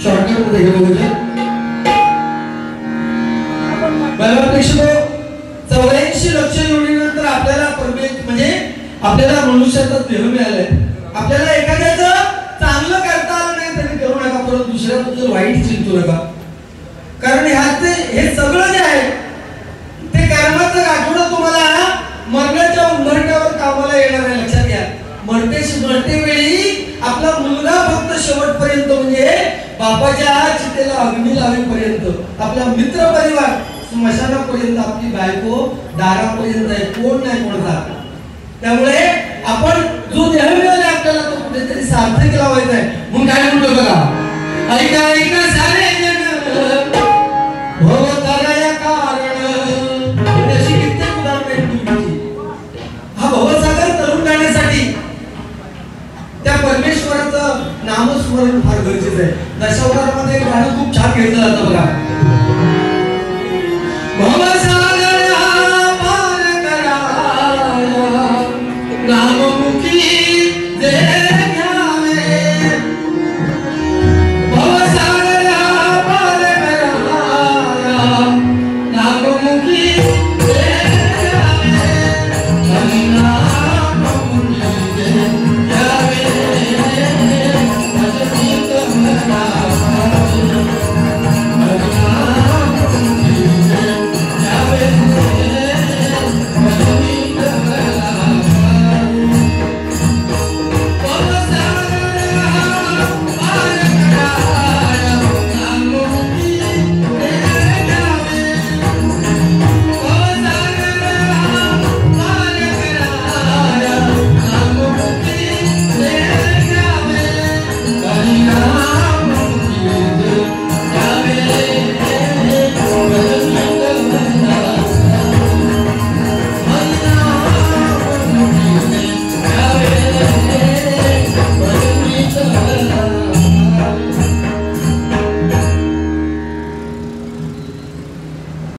Shortcut मध्ये घेऊ म्हणजे प्रेक्षको 84 लक्ष जोडीनंतर आपल्याला म्हणजे आपल्याला मनुष्याचा देह मिळालाय. आपल्याला एखाद्याचं चांगलं करता आलं नाही तरी करू नका, परत दुसऱ्याबद्दल वाईट चिंतू नका. कारण हे सगळं जे आहे ते कर्माचं गाठोडं तुम्हाला मरणाच्या उंबरठ्यावर कामाला येणार आहे. लक्षात घ्या. मरते वेळी आपला मुलगा फक्त शेवटपर्यंत म्हणजे बापाच्या चितेला अग्नी लावेपर्यंत, आपला मित्र परिवार स्मशानापर्यंत, आपली बायको दारापर्यंत आहे, कोण नाही कोणता. त्यामुळे आपण जो देह मिळाला आपल्याला तो कुठेतरी सार्थक लावायचा आहे. म्हणून काय म्हणतो बघा, ऐका ऐका सारे जग भवतारया कारण. अशी कित्येक उदाहरणं. हा भवसागर तरुण जाण्यासाठी त्या परमेश्वराचं नामस्मरण फार गरजेचं आहे. दशावतारामध्ये एक गाणं खूप छान घेतलं जातं बघा.